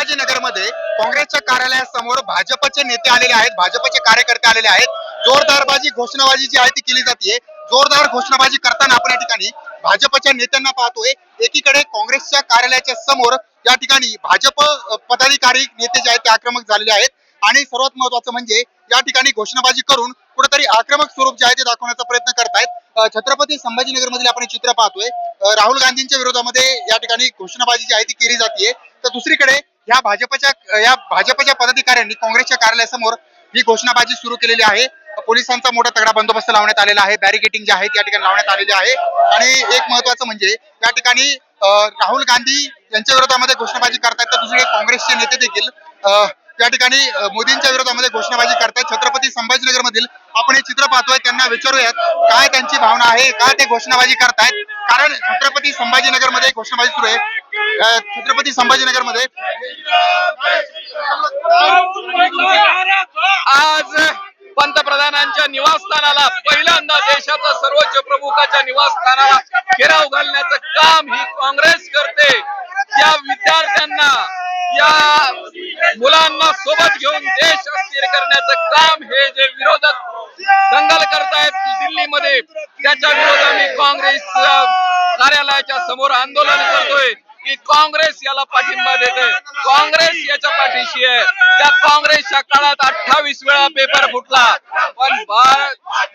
संभाजीनगरमध्ये काँग्रेसच्या कार्यालयासमोर भाजपचे नेते आलेले आहेत, भाजपचे कार्यकर्ते आलेले आहेत. जोरदारबाजी घोषणाबाजी जी आहे ती केली जाते. जोरदार घोषणाबाजी करताना आपण या ठिकाणी भाजपच्या नेत्यांना पाहतोय. एकीकडे काँग्रेसच्या कार्यालयाच्या समोर या ठिकाणी भाजप पदाधिकारी नेते जे आहेत ते आक्रमक झालेले आहेत आणि सर्वात महत्वाचं म्हणजे या ठिकाणी घोषणाबाजी करून कुठेतरी आक्रमक स्वरूप जे आहे ते दाखवण्याचा प्रयत्न करतायत. छत्रपती संभाजीनगर मधील आपण चित्र पाहतोय. राहुल गांधींच्या विरोधामध्ये या ठिकाणी घोषणाबाजी जी आहे ती केली जाते. तर दुसरीकडे या भाजपच्या पदाधिकाऱ्यांनी काँग्रेसच्या कार्यालयासमोर ही घोषणाबाजी सुरू केलेली आहे. पोलिसांचा मोठा तगडा बंदोबस्त लावण्यात आलेला आहे. बॅरिकेटिंग जे आहे या ठिकाणी लावण्यात आलेली आहे आणि एक महत्वाचं म्हणजे या ठिकाणी राहुल गांधी यांच्या विरोधामध्ये घोषणाबाजी करतायत, तर दुसरीकडे काँग्रेसचे नेते देखील या ठिकाणी मोदींच्या विरोधामध्ये घोषणाबाजी करतायत. छत्रपती संभाजीनगर मधील आपण हे चित्र पाहतोय. त्यांना विचारूयात काय त्यांची भावना आहे, काय ते घोषणाबाजी करतायत. कारण छत्रपती संभाजीनगर मध्ये घोषणाबाजी सुरू आहे. छत्रपती संभाजीनगर मध्ये आज पंतप्रधानांच्या निवासस्थानाला पहिल्यांदा देशाच्या सर्वोच्च प्रमुखाच्या निवासस्थानाला घेराव घालण्याचं काम ही काँग्रेस करते. या विद्यार्थ्यांना, या मुलांना सोबत घेऊन देश अस्थिर करण्याचं काम हे जे विरोधक दंगल करतायत दिल्लीमध्ये, त्याच्या विरोधात काँग्रेस कार्यालयाच्या समोर आंदोलन करतोय की काँग्रेस याला पाठिंबा देते. काँग्रेस याच्या पाठीशी आहे. या काँग्रेसच्या काळात 28 वेळा पेपर फुटला, पण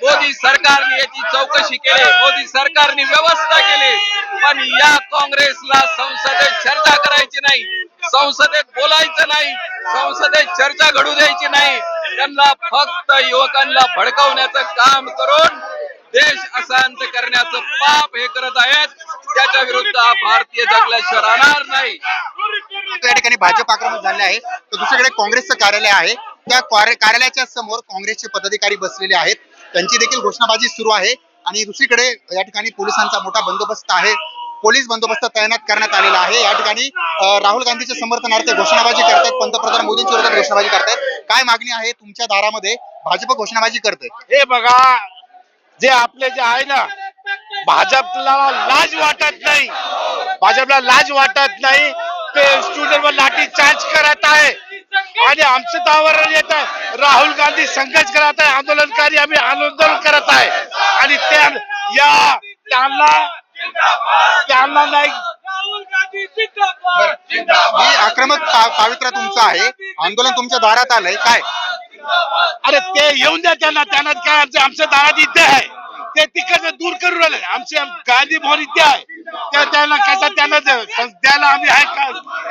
मोदी सरकारने याची चौकशी केली, मोदी सरकारने व्यवस्था केली. पण या काँग्रेसला संसदेत चर्चा करायची नाही, संसदेत बोलायचं नाही, संसदेत चर्चा घडू द्यायची नाही. त्यांना फक्त युवकांना भडकवण्याचं काम करून देश अशांत करण्याचं पाप हे करत आहेत. त्याच्या विरुद्ध भारतीय जगल्याशिवाय राहणार नाही. या ठिकाणी भाजप आक्रमक झाले आहे. तर दुसरीकडे काँग्रेसचं कार्यालय आहे. त्या कार्यालयाच्या समोर काँग्रेसचे पदाधिकारी बसलेले आहेत. त्यांची देखील घोषणाबाजी सुरू आहे आणि दुसरीकडे या ठिकाणी पोलिसांचा मोठा बंदोबस्त आहे. पोलीस बंदोबस्त तैनात करण्यात आलेला आहे. या ठिकाणी राहुल गांधीच्या समर्थनार्थ घोषणाबाजी करतात, पंतप्रधान मोदींच्या विरोधात घोषणाबाजी करतात. काय मागणी आहे तुमच्या दारामध्ये? भाजप घोषणाबाजी करते. हे बघा, जे आपले जे आहे ना, भाजपला लाज वाटत नाही, भाजपला लाज वाटत नाही. ते स्टुडंटवर लाठी चार्ज करत आहे आणि आमचं दावर येत आहे. राहुल गांधी संघर्ष करत आहे, आंदोलनकारी आम्ही आंदोलन करत आहे आणि त्यांना नाही. ही आक्रमक पावित्र्य तुमचं आहे, आंदोलन तुमच्या दारात आलंय. काय अरे ते येऊन द्या त्यांना काय आमच्या दारात इथे आहे. ते तिकडनं दूर करून राहिले. आमचे गांधी भवन इथे आहे. त्यांना कसं त्यांना द्यायला आम्ही आहे.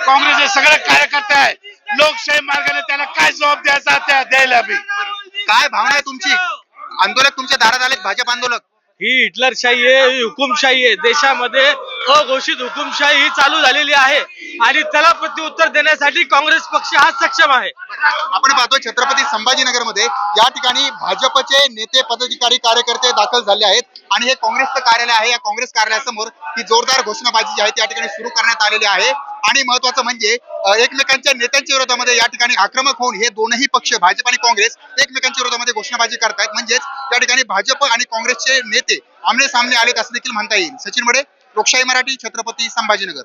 काँग्रेसचे सगळे कार्यकर्ते आहे. लोकशाही मार्गाने त्यांना काय जबाब द्यायचा त्या द्यायला आम्ही. काय भावना आहे तुमची? आंदोलक तुमच्या दारात आलेत, भाजप आंदोलक. ही हिटलरशाही आहे, हुकुमशाही आहे. देशामध्ये अघोषित हुकुमशाही ही चालू झालेली आहे आणि त्याला प्रत्युत्तर देण्यासाठी काँग्रेस पक्ष हा सक्षम आहे. आपण पाहतो छत्रपती संभाजीनगर मध्ये या ठिकाणी भाजपचे नेते, पदाधिकारी, कार्यकर्ते दाखल झाले आहेत आणि हे काँग्रेसचं कार्यालय आहे. या काँग्रेस कार्यालयासमोर ही जोरदार घोषणाबाजी जी आहे त्या ठिकाणी सुरू करण्यात आलेली आहे आणि महत्वाचं म्हणजे एकमेकांच्या नेत्यांच्या विरोधामध्ये या ठिकाणी आक्रमक होऊन हे दोनही पक्ष, भाजप आणि काँग्रेस, एकमेकांच्या विरोधामध्ये घोषणाबाजी करतायत. म्हणजेच या ठिकाणी भाजप आणि काँग्रेसचे नेते आमने सामने आलेत असं देखील म्हणता येईल. सचिन मडे, लोकशाही मराठी, छत्रपती संभाजीनगर.